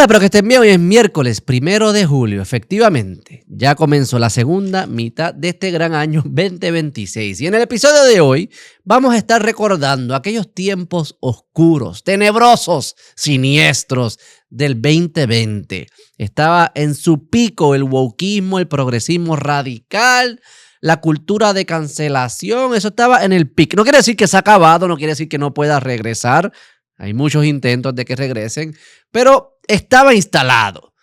Pero que estén bien, hoy es miércoles 1 de julio, efectivamente. Ya comenzó la segunda mitad de este gran año 2026. Y en el episodio de hoy vamos a estar recordando aquellos tiempos oscuros, tenebrosos, siniestros del 2020. Estaba en su pico el wokeismo, el progresismo radical, la cultura de cancelación. Eso estaba en el pico. No quiere decir que se ha acabado, no quiere decir que no pueda regresar. Hay muchos intentos de que regresen, pero estaba instalado.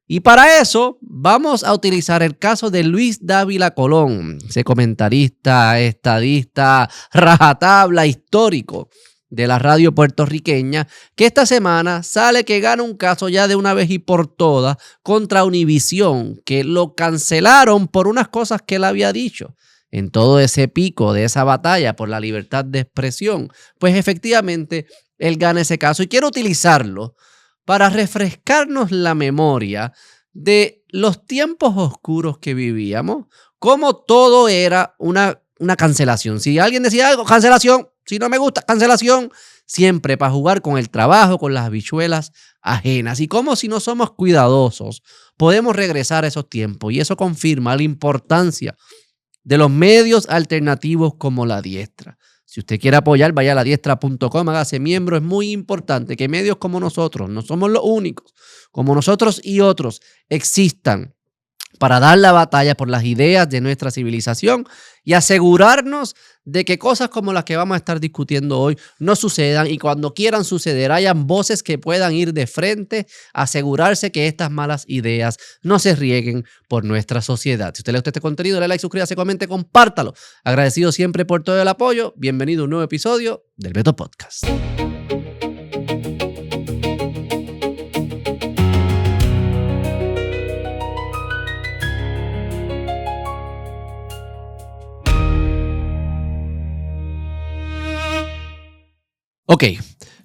Y para eso vamos a utilizar el caso de Luis Dávila Colón, ese comentarista, estadista, rajatabla histórico de la radio puertorriqueña, que esta semana sale que gana un caso ya de una vez y por todas contra Univisión, que lo cancelaron por unas cosas que él había dicho. En todo ese pico de esa batalla por la libertad de expresión, pues efectivamente él gana ese caso y quiero utilizarlo para refrescarnos la memoria de los tiempos oscuros que vivíamos, cómo todo era una cancelación. Si alguien decía algo, cancelación. Si no me gusta, cancelación. Siempre para jugar con el trabajo, con las habichuelas ajenas. Y cómo si no somos cuidadosos, podemos regresar a esos tiempos. Y eso confirma la importancia de los medios alternativos como La Diestra. Si usted quiere apoyar, vaya a ladiestra.com, hágase miembro. Es muy importante que medios como nosotros, no somos los únicos, como nosotros y otros, existan para dar la batalla por las ideas de nuestra civilización y asegurarnos de que cosas como las que vamos a estar discutiendo hoy no sucedan y cuando quieran suceder hayan voces que puedan ir de frente, asegurarse que estas malas ideas no se rieguen por nuestra sociedad. Si usted le gusta este contenido, dale like, suscríbase, comente, compártalo. Agradecido siempre por todo el apoyo. Bienvenido a un nuevo episodio del Beto Podcast. Ok,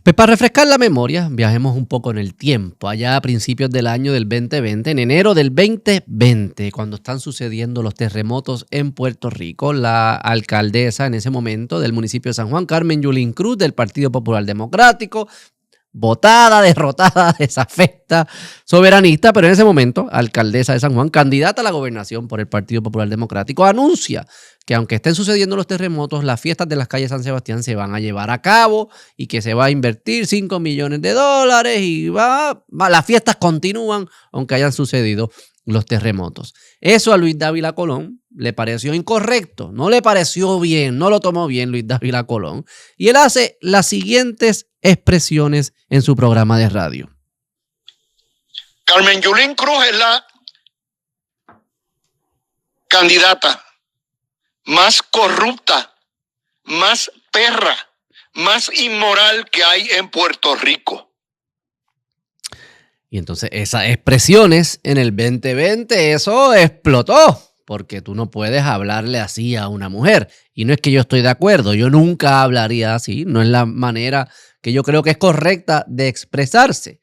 pues para refrescar la memoria, viajemos un poco en el tiempo, allá a principios del año del 2020, en enero del 2020, cuando están sucediendo los terremotos en Puerto Rico, la alcaldesa en ese momento del municipio de San Juan, Carmen Yulín Cruz, del Partido Popular Democrático, votada, derrotada, desafecta, soberanista, pero en ese momento, alcaldesa de San Juan, candidata a la gobernación por el Partido Popular Democrático, anuncia que aunque estén sucediendo los terremotos, las fiestas de las calles San Sebastián se van a llevar a cabo y que se va a invertir $5 millones y las fiestas continúan aunque hayan sucedido los terremotos. Eso a Luis Dávila Colón le pareció incorrecto, no le pareció bien, no lo tomó bien Luis Dávila Colón y él hace las siguientes expresiones en su programa de radio. Carmen Yulín Cruz es la candidata más corrupta, más perra, más inmoral que hay en Puerto Rico. Y entonces esas expresiones en el 2020, eso explotó, porque tú no puedes hablarle así a una mujer. Y no es que yo estoy de acuerdo, yo nunca hablaría así, no es la manera que yo creo que es correcta de expresarse.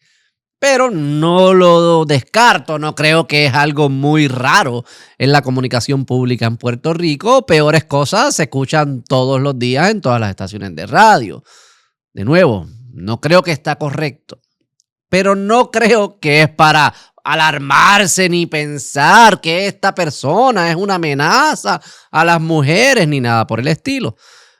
Pero no lo descarto, no creo que es algo muy raro en la comunicación pública en Puerto Rico. Peores cosas se escuchan todos los días en todas las estaciones de radio. De nuevo, no creo que está correcto, pero no creo que es para alarmarse ni pensar que esta persona es una amenaza a las mujeres ni nada por el estilo.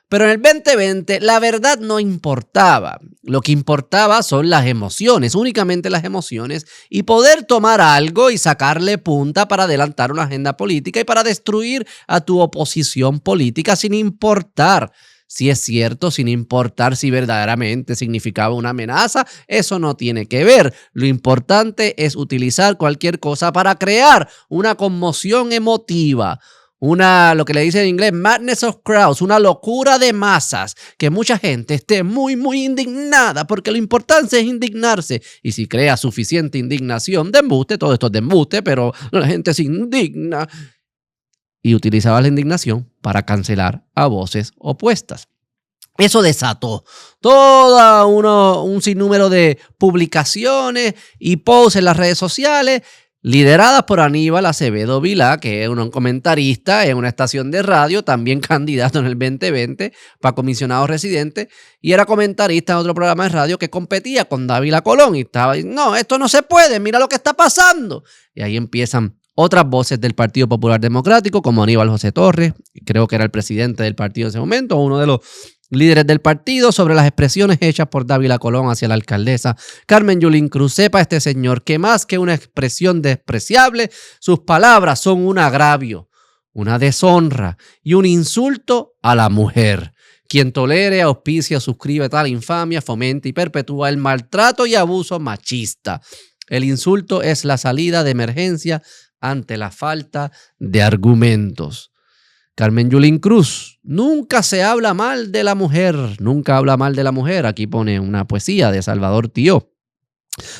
Pero en el 2020 la verdad no importaba. Lo que importaba son las emociones, únicamente las emociones, y poder tomar algo y sacarle punta para adelantar una agenda política y para destruir a tu oposición política sin importar si es cierto, sin importar si verdaderamente significaba una amenaza. Eso no tiene que ver. Lo importante es utilizar cualquier cosa para crear una conmoción emotiva. Lo que le dice en inglés, madness of crowds, una locura de masas, que mucha gente esté muy, muy indignada, porque lo importante es indignarse. Y si crea suficiente indignación de embuste, todo esto es de embuste, pero la gente se indigna. Y utilizaba la indignación para cancelar a voces opuestas. Eso desató todo un sinnúmero de publicaciones y posts en las redes sociales lideradas por Aníbal Acevedo Vilá, que es un comentarista en una estación de radio, también candidato en el 2020 para comisionado residente, y era comentarista en otro programa de radio que competía con Dávila Colón, y estaba diciendo, no, esto no se puede, mira lo que está pasando. Y ahí empiezan otras voces del Partido Popular Democrático, como Aníbal José Torres, creo que era el presidente del partido en ese momento, uno de los líderes del partido, sobre las expresiones hechas por Dávila Colón hacia la alcaldesa Carmen Yulín Cruz. Sepa este señor que más que una expresión despreciable, sus palabras son un agravio, una deshonra y un insulto a la mujer. Quien tolere, auspicia, suscribe tal infamia, fomenta y perpetúa el maltrato y abuso machista. El insulto es la salida de emergencia ante la falta de argumentos. Carmen Yulín Cruz, nunca se habla mal de la mujer, nunca habla mal de la mujer. Aquí pone una poesía de Salvador Tío.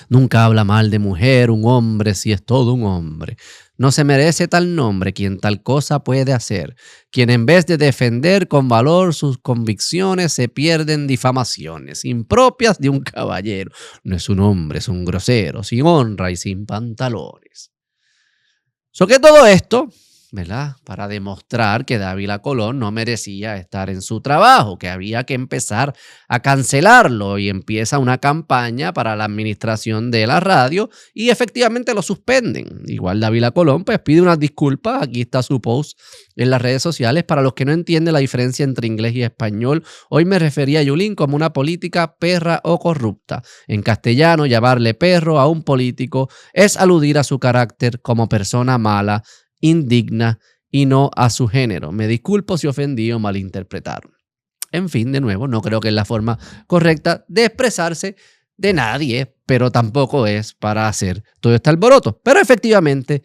Nunca habla mal de mujer, un hombre si es todo un hombre. No se merece tal nombre quien tal cosa puede hacer. Quien en vez de defender con valor sus convicciones se pierde en difamaciones impropias de un caballero. No es un hombre, es un grosero, sin honra y sin pantalones. Que todo esto, ¿verdad?, para demostrar que Dávila Colón no merecía estar en su trabajo, que había que empezar a cancelarlo, y empieza una campaña para la administración de la radio y efectivamente lo suspenden. Igual Dávila Colón pues pide unas disculpas, aquí está su post en las redes sociales. Para los que no entienden la diferencia entre inglés y español, hoy me refería a Yulín como una política perra o corrupta. En castellano, llamarle perro a un político es aludir a su carácter como persona mala, indigna y no a su género. Me disculpo si ofendí o malinterpretaron. En fin, de nuevo, no creo que es la forma correcta de expresarse de nadie, pero tampoco es para hacer todo este alboroto. Pero efectivamente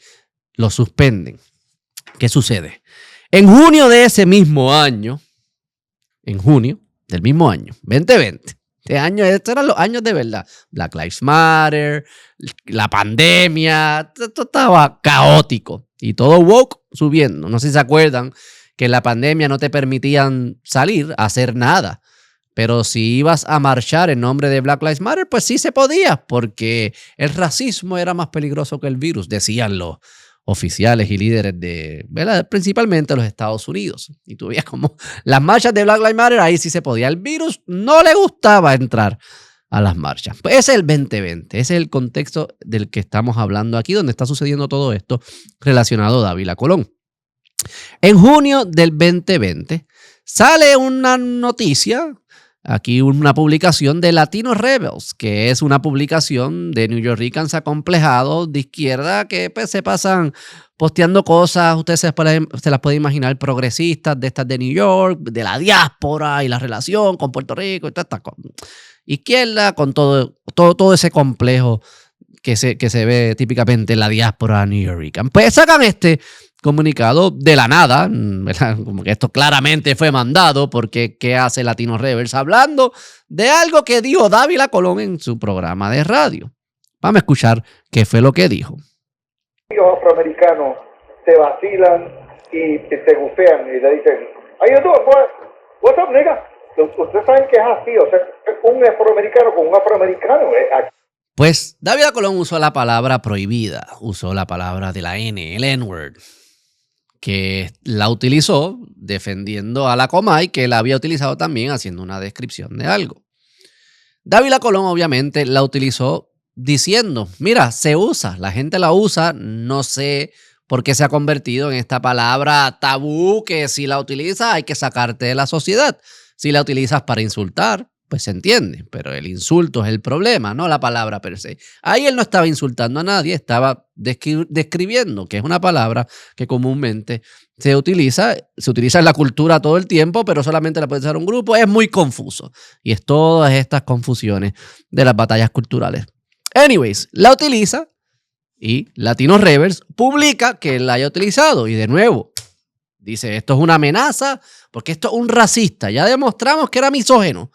lo suspenden. ¿Qué sucede? En junio de ese mismo año, en junio del mismo año, 2020, estos eran los años de verdad. Black Lives Matter, la pandemia, todo estaba caótico. Y todo woke subiendo. No sé si se acuerdan que en la pandemia no te permitían salir a hacer nada. Pero si ibas a marchar en nombre de Black Lives Matter, pues sí se podía, porque el racismo era más peligroso que el virus, decían los oficiales y líderes de, ¿verdad?, principalmente los Estados Unidos. Y tú veías como las marchas de Black Lives Matter, ahí sí se podía. El virus no le gustaba entrar a las marchas. Pues ese es el 2020, ese es el contexto del que estamos hablando aquí, donde está sucediendo todo esto relacionado a Dávila Colón. En junio del 2020 sale una noticia, aquí una publicación de Latino Rebels, que es una publicación de New Yorkers acomplejados de izquierda que pues, se pasan posteando cosas, ustedes se las pueden imaginar, progresistas de estas de New York, de la diáspora y la relación con Puerto Rico y todas estas cosas. Izquierda con todo ese complejo que se ve típicamente en la diáspora neoyorquina. Pues sacan este comunicado de la nada, ¿verdad? Como que esto claramente fue mandado, porque ¿qué hace Latino Rebels? Hablando de algo que dijo Dávila Colón en su programa de radio. Vamos a escuchar qué fue lo que dijo. Los afroamericanos te vacilan y te gufean y le dicen, "How you doing, boy? What's up, nigga?" Ustedes saben que es así, o sea, un afroamericano con un afroamericano. Pues Dávila Colón usó la palabra prohibida, usó la palabra de la N, el N-word, que la utilizó defendiendo a la Comay, que la había utilizado también haciendo una descripción de algo. Dávila Colón obviamente la utilizó diciendo, mira, se usa, la gente la usa, no sé por qué se ha convertido en esta palabra tabú que si la utilizas hay que sacarte de la sociedad. Si la utilizas para insultar, pues se entiende, pero el insulto es el problema, no la palabra per se. Ahí él no estaba insultando a nadie, estaba describiendo, que es una palabra que comúnmente se utiliza en la cultura todo el tiempo, pero solamente la puede usar un grupo. Es muy confuso y es todas estas confusiones de las batallas culturales. Anyways, la utiliza y Latino Rebels publica que la haya utilizado y de nuevo dice, esto es una amenaza porque esto es un racista. Ya demostramos que era misógino,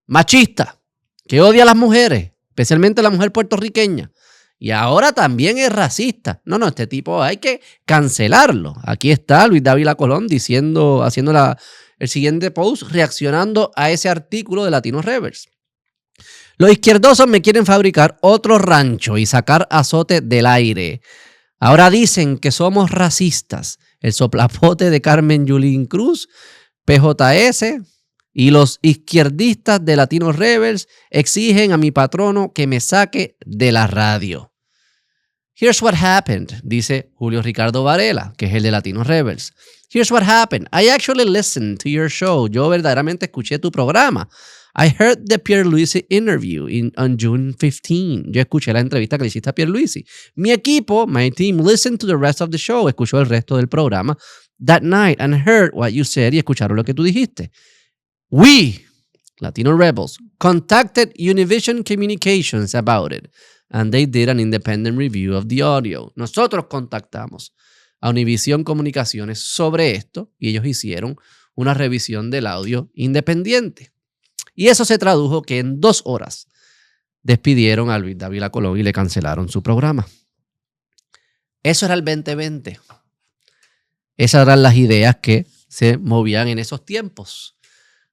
machista, que odia a las mujeres, especialmente a la mujer puertorriqueña. Y ahora también es racista. No, este tipo hay que cancelarlo. Aquí está Luis Dávila Colón haciendo el siguiente post, reaccionando a ese artículo de Latino Rebels. Los izquierdosos me quieren fabricar otro rancho y sacar azote del aire. Ahora dicen que somos racistas. El soplapote de Carmen Yulín Cruz, PJS y los izquierdistas de Latino Rebels exigen a mi patrono que me saque de la radio. Here's what happened, dice Julio Ricardo Varela, que es el de Latino Rebels. Here's what happened. I actually listened to your show. Yo verdaderamente escuché tu programa. I heard the Pierluisi interview on June 15. Yo escuché la entrevista que le hiciste a Pierluisi. Mi equipo, my team, listened to the rest of the show. Escuchó el resto del programa that night and heard what you said y escucharon lo que tú dijiste. We, Latino Rebels, contacted Univision Communications about it and they did an independent review of the audio. Nosotros contactamos a Univision Comunicaciones sobre esto y ellos hicieron una revisión del audio independiente. Y eso se tradujo que en 2 horas despidieron a Luis Dávila Colón y le cancelaron su programa. Eso era el 2020. Esas eran las ideas que se movían en esos tiempos.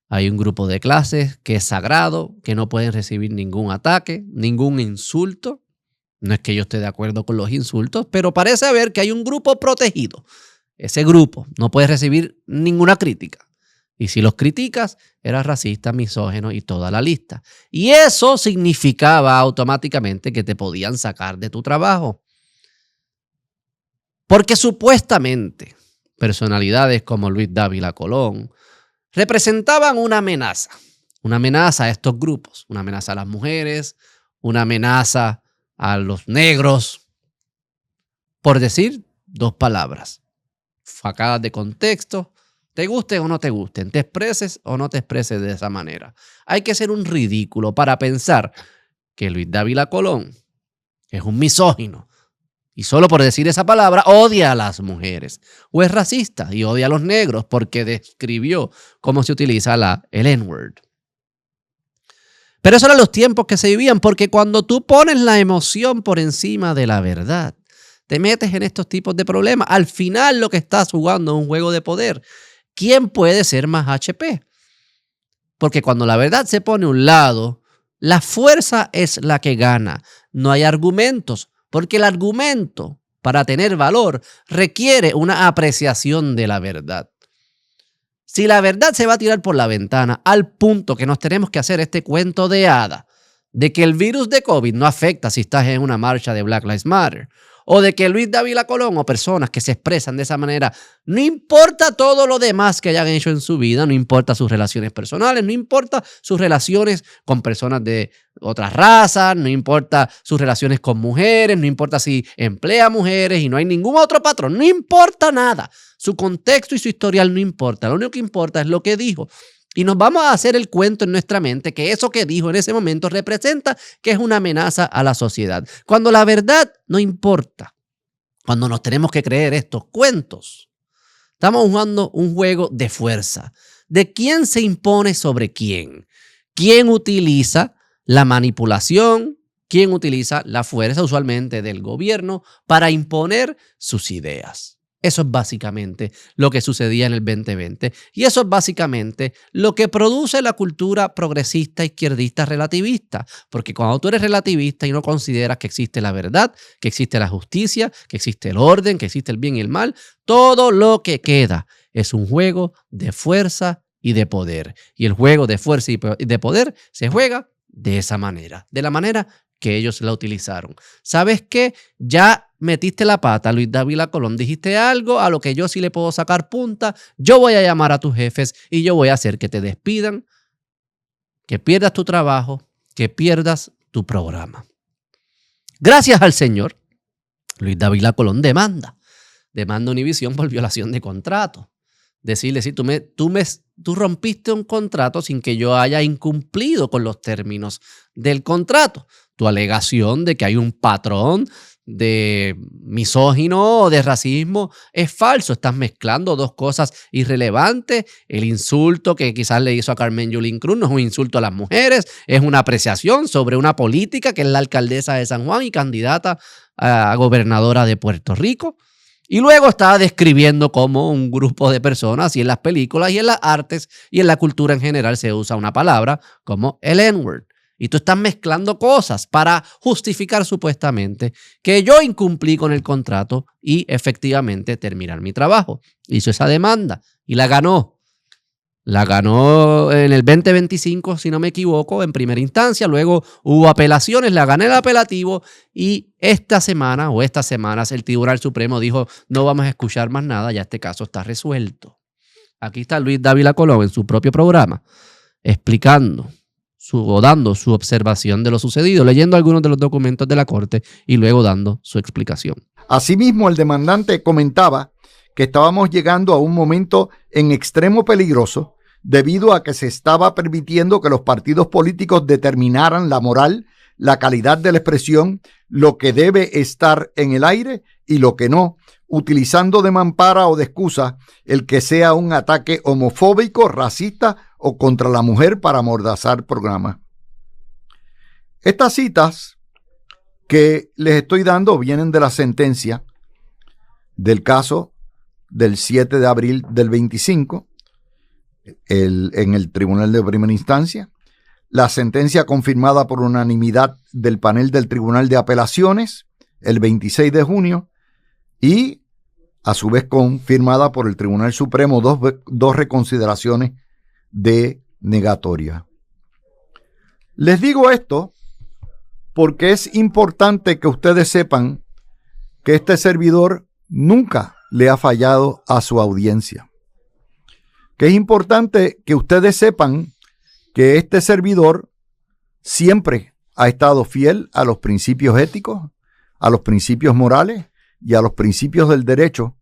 Hay un grupo de clases que es sagrado, que no pueden recibir ningún ataque, ningún insulto. No es que yo esté de acuerdo con los insultos, pero parece haber que hay un grupo protegido. Ese grupo no puede recibir ninguna crítica. Y si los criticas, eras racista, misógino y toda la lista. Y eso significaba automáticamente que te podían sacar de tu trabajo. Porque supuestamente personalidades como Luis Dávila Colón representaban una amenaza a estos grupos, una amenaza a las mujeres, una amenaza a los negros, por decir 2 palabras, sacadas de contexto. Te guste o no te gusten, te expreses o no te expreses de esa manera. Hay que ser un ridículo para pensar que Luis Dávila Colón es un misógino y solo por decir esa palabra odia a las mujeres. O es racista y odia a los negros porque describió cómo se utiliza el N-word. Pero esos eran los tiempos que se vivían, porque cuando tú pones la emoción por encima de la verdad, te metes en estos tipos de problemas. Al final lo que estás jugando es un juego de poder. ¿Quién puede ser más HP? Porque cuando la verdad se pone a un lado, la fuerza es la que gana. No hay argumentos, porque el argumento, para tener valor, requiere una apreciación de la verdad. Si la verdad se va a tirar por la ventana al punto que nos tenemos que hacer este cuento de hada de que el virus de COVID no afecta si estás en una marcha de Black Lives Matter, o de que Luis Dávila Colón o personas que se expresan de esa manera, no importa todo lo demás que hayan hecho en su vida, no importa sus relaciones personales, no importa sus relaciones con personas de otras razas, no importa sus relaciones con mujeres, no importa si emplea mujeres y no hay ningún otro patrón, no importa nada. Su contexto y su historial no importa, lo único que importa es lo que dijo. Y nos vamos a hacer el cuento en nuestra mente que eso que dijo en ese momento representa que es una amenaza a la sociedad. Cuando la verdad no importa, cuando nos tenemos que creer estos cuentos, estamos jugando un juego de fuerza. ¿De quién se impone sobre quién? ¿Quién utiliza la manipulación? ¿Quién utiliza la fuerza, usualmente del gobierno, para imponer sus ideas? Eso es básicamente lo que sucedía en el 2020 y eso es básicamente lo que produce la cultura progresista, izquierdista, relativista. Porque cuando tú eres relativista y no consideras que existe la verdad, que existe la justicia, que existe el orden, que existe el bien y el mal, todo lo que queda es un juego de fuerza y de poder. Y el juego de fuerza y de poder se juega de esa manera, de la manera que ellos la utilizaron. ¿Sabes qué? Ya metiste la pata, Luis Dávila Colón. Dijiste algo a lo que yo sí le puedo sacar punta. Yo voy a llamar a tus jefes y yo voy a hacer que te despidan, que pierdas tu trabajo, que pierdas tu programa. Gracias al Señor, Luis Dávila Colón demanda a Univision por violación de contrato. Decirle, sí, tú rompiste un contrato sin que yo haya incumplido con los términos del contrato. Tu alegación de que hay un patrón de misógino o de racismo es falso. Estás mezclando 2 cosas irrelevantes. El insulto que quizás le hizo a Carmen Yulín Cruz no es un insulto a las mujeres, es una apreciación sobre una política que es la alcaldesa de San Juan y candidata a gobernadora de Puerto Rico. Y luego estaba describiendo cómo un grupo de personas, y en las películas y en las artes y en la cultura en general se usa una palabra como el N-word. Y tú estás mezclando cosas para justificar supuestamente que yo incumplí con el contrato y efectivamente terminar mi trabajo. Hizo esa demanda y la ganó. La ganó en el 2025, si no me equivoco, en primera instancia. Luego hubo apelaciones, la gané el apelativo y estas semanas el Tribunal Supremo dijo no vamos a escuchar más nada, ya este caso está resuelto. Aquí está Luis Dávila Colón en su propio programa explicando o dando su observación de lo sucedido, leyendo algunos de los documentos de la Corte y luego dando su explicación. Asimismo, el demandante comentaba que estábamos llegando a un momento en extremo peligroso debido a que se estaba permitiendo que los partidos políticos determinaran la moral, la calidad de la expresión, lo que debe estar en el aire y lo que no, utilizando de mampara o de excusa el que sea un ataque homofóbico, racista o contra la mujer para amordazar programas. Estas citas que les estoy dando vienen de la sentencia del caso del 7 de abril del 25 en el Tribunal de Primera Instancia, la sentencia confirmada por unanimidad del panel del Tribunal de Apelaciones el 26 de junio y a su vez confirmada por el Tribunal Supremo dos reconsideraciones de negatoria. Les digo esto porque es importante que ustedes sepan que este servidor nunca le ha fallado a su audiencia. Que es importante que ustedes sepan que este servidor siempre ha estado fiel a los principios éticos, a los principios morales y a los principios del derecho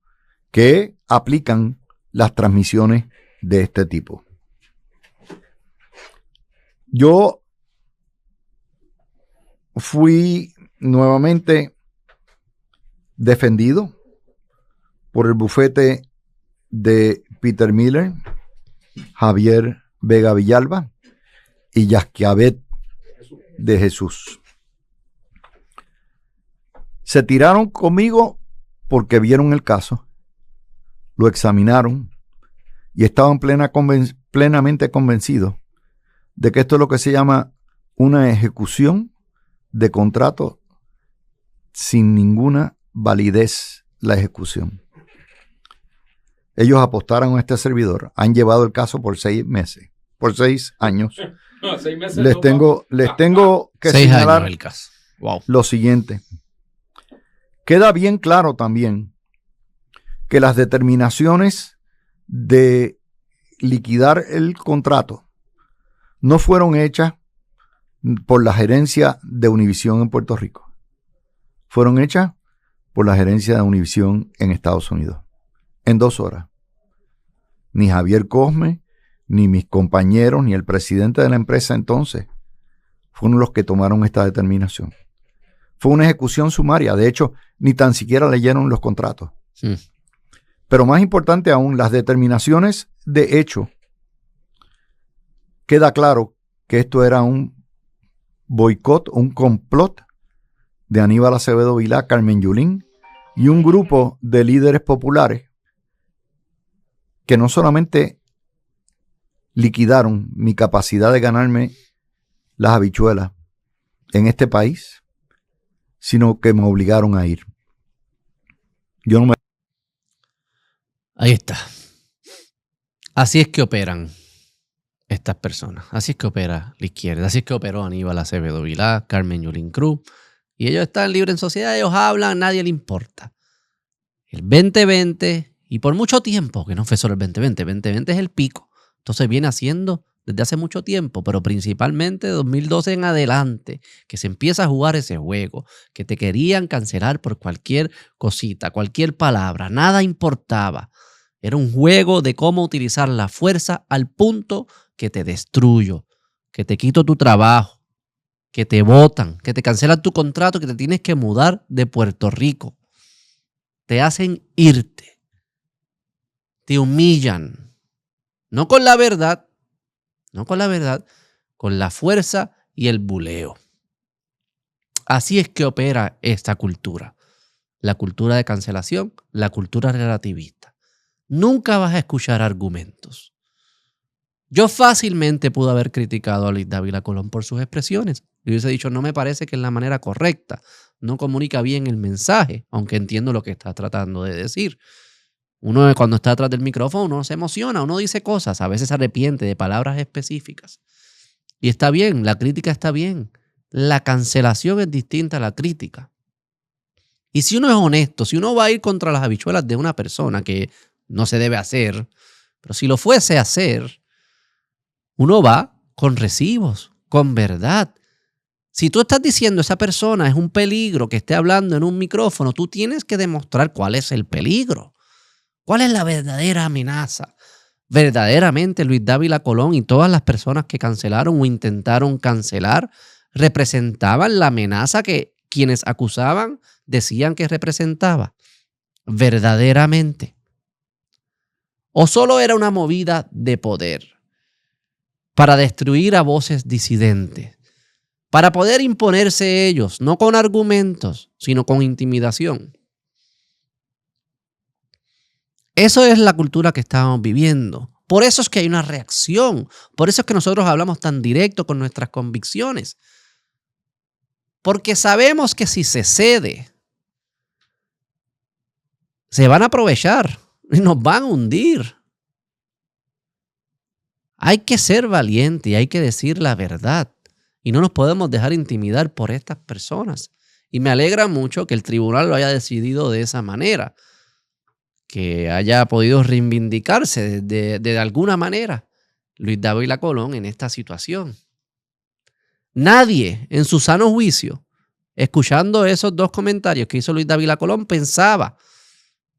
que aplican las transmisiones de este tipo. Yo fui nuevamente defendido por el bufete de Peter Miller, Javier Vega Villalba y Yasquiabet de Jesús. Se tiraron conmigo porque vieron el caso, lo examinaron y estaban plenamente convencidos de que esto es lo que se llama una ejecución de contrato sin ninguna validez, la ejecución. Ellos apostaron a este servidor, han llevado el caso por 6 meses, por 6 años. No, 6 meses les tengo que 6 señalar años el caso. Wow. lo siguiente. Queda bien claro también que las determinaciones de liquidar el contrato no fueron hechas por la gerencia de Univisión en Puerto Rico. Fueron hechas por la gerencia de Univisión en Estados Unidos. En 2 horas. Ni Javier Cosme, ni mis compañeros, ni el presidente de la empresa entonces fueron los que tomaron esta determinación. Fue una ejecución sumaria. De hecho, ni tan siquiera leyeron los contratos. Sí. Pero más importante aún, las determinaciones de hecho. Queda claro que esto era un boicot, un complot de Aníbal Acevedo Vilá, Carmen Yulín y un grupo de líderes populares que no solamente liquidaron mi capacidad de ganarme las habichuelas en este país, sino que me obligaron a ir. Yo no me... Ahí está. Así es que operan estas personas. Así es que opera la izquierda. Así es que operó Aníbal Acevedo Vilá, Carmen Yulín Cruz. Y ellos están libres en sociedad, ellos hablan, nadie le importa. El 2020, y por mucho tiempo, que no fue solo el 2020, el 2020 es el pico. Entonces viene haciendo desde hace mucho tiempo, pero principalmente de 2012 en adelante, que se empieza a jugar ese juego, que te querían cancelar por cualquier cosita, cualquier palabra, nada importaba. Era un juego de cómo utilizar la fuerza al punto que te destruyo, que te quito tu trabajo, que te botan, que te cancelan tu contrato, que te tienes que mudar de Puerto Rico. Te hacen irte. Te humillan. No con la verdad, con la fuerza y el buleo. Así es que opera esta cultura. La cultura de cancelación, la cultura relativista. Nunca vas a escuchar argumentos. Yo fácilmente pude haber criticado a Luis Dávila Colón por sus expresiones. Le hubiese dicho, no me parece que es la manera correcta. No comunica bien el mensaje, aunque entiendo lo que está tratando de decir. Uno cuando está atrás del micrófono, uno se emociona, uno dice cosas, a veces se arrepiente de palabras específicas. Y está bien, la crítica está bien. La cancelación es distinta a la crítica. Y si uno es honesto, si uno va a ir contra las habichuelas de una persona, que no se debe hacer, pero si lo fuese a hacer, uno va con recibos, con verdad. Si tú estás diciendo esa persona es un peligro que esté hablando en un micrófono, tú tienes que demostrar cuál es el peligro. ¿Cuál es la verdadera amenaza? Verdaderamente Luis Dávila Colón y todas las personas que cancelaron o intentaron cancelar representaban la amenaza que quienes acusaban decían que representaba. Verdaderamente. ¿O solo era una movida de poder para destruir a voces disidentes? Para poder imponerse ellos, no con argumentos, sino con intimidación. Eso es la cultura que estamos viviendo. Por eso es que hay una reacción. Por eso es que nosotros hablamos tan directo con nuestras convicciones. Porque sabemos que si se cede, se van a aprovechar y nos van a hundir. Hay que ser valiente y hay que decir la verdad. Y no nos podemos dejar intimidar por estas personas. Y me alegra mucho que el tribunal lo haya decidido de esa manera. Que haya podido reivindicarse de alguna manera Luis Dávila Colón en esta situación. Nadie en su sano juicio, escuchando esos dos comentarios que hizo Luis Dávila Colón, pensaba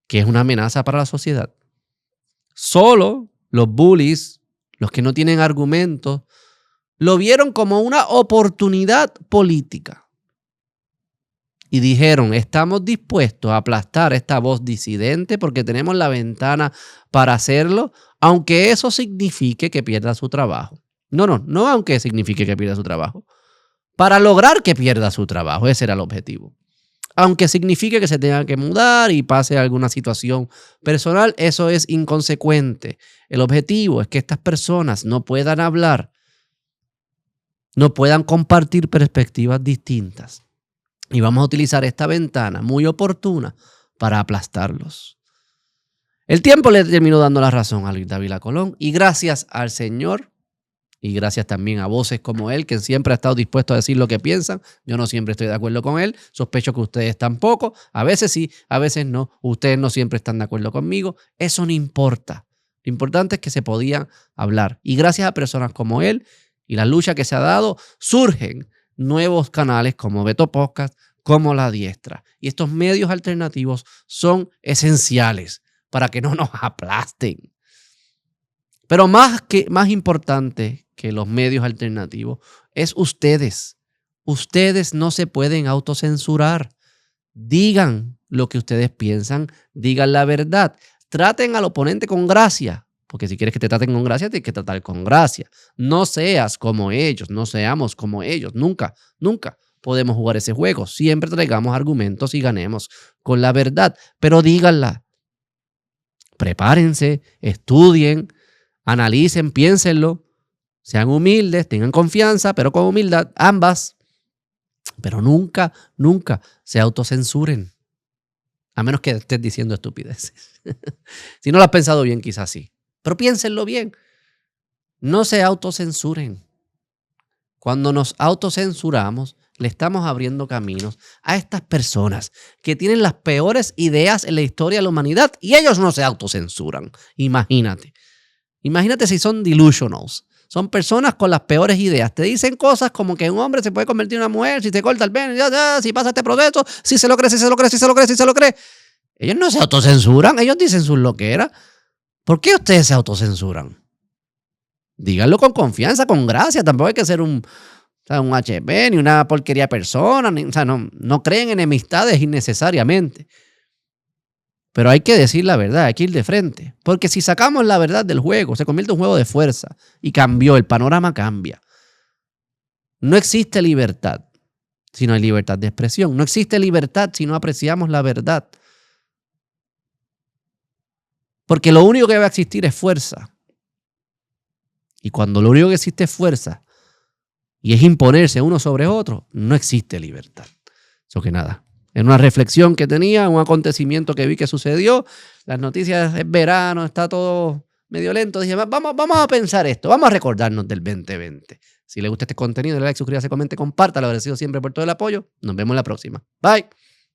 que es una amenaza para la sociedad. Solo los bullies, los que no tienen argumentos, lo vieron como una oportunidad política. Y dijeron, estamos dispuestos a aplastar esta voz disidente porque tenemos la ventana para hacerlo, aunque eso signifique que pierda su trabajo. No aunque signifique que pierda su trabajo. Para lograr que pierda su trabajo, ese era el objetivo. Aunque signifique que se tenga que mudar y pase alguna situación personal, eso es inconsecuente. El objetivo es que estas personas no puedan hablar, no puedan compartir perspectivas distintas. Y vamos a utilizar esta ventana muy oportuna para aplastarlos. El tiempo le terminó dando la razón a Luis Dávila Colón y gracias al Señor y gracias también a voces como él, que siempre ha estado dispuesto a decir lo que piensan. Yo no siempre estoy de acuerdo con él. Sospecho que ustedes tampoco. A veces sí, a veces no. Ustedes no siempre están de acuerdo conmigo. Eso no importa. Lo importante es que se podía hablar. Y gracias a personas como él y la lucha que se ha dado, surgen nuevos canales como Beto Podcast, como La Diestra. Y estos medios alternativos son esenciales para que no nos aplasten. Pero más importante que los medios alternativos es ustedes. Ustedes no se pueden autocensurar. Digan lo que ustedes piensan, digan la verdad. Traten al oponente con gracia, porque si quieres que te traten con gracia, tienes que tratar con gracia. No seas como ellos, no seamos como ellos. Nunca podemos jugar ese juego. Siempre traigamos argumentos y ganemos con la verdad, pero díganla. Prepárense, estudien, analicen, piénsenlo, sean humildes, tengan confianza, pero con humildad, ambas. Pero nunca se autocensuren. A menos que estés diciendo estupideces. Si no lo has pensado bien, quizás sí. Pero piénsenlo bien. No se autocensuren. Cuando nos autocensuramos, le estamos abriendo caminos a estas personas que tienen las peores ideas en la historia de la humanidad y ellos no se autocensuran. Imagínate si son delusionals. Son personas con las peores ideas. Te dicen cosas como que un hombre se puede convertir en una mujer si se corta el pene, si pasa este proceso, si se lo cree. Ellos no se autocensuran, ellos dicen sus loqueras. ¿Por qué ustedes se autocensuran? Díganlo con confianza, con gracia. Tampoco hay que ser un HP ni una porquería de persona. No creen enemistades innecesariamente. Pero hay que decir la verdad, hay que ir de frente. Porque si sacamos la verdad del juego, se convierte en un juego de fuerza. Y cambió, el panorama cambia. No existe libertad si no hay libertad de expresión. No existe libertad si no apreciamos la verdad. Porque lo único que va a existir es fuerza. Y cuando lo único que existe es fuerza y es imponerse uno sobre otro, no existe libertad. Eso que nada. En una reflexión que tenía, un acontecimiento que vi que sucedió, las noticias, es verano, está todo medio lento. Dije, vamos a pensar esto, vamos a recordarnos del 2020. Si les gusta este contenido, dale like, suscríbase, comente, compártalo. Agradecido siempre por todo el apoyo. Nos vemos la próxima. Bye.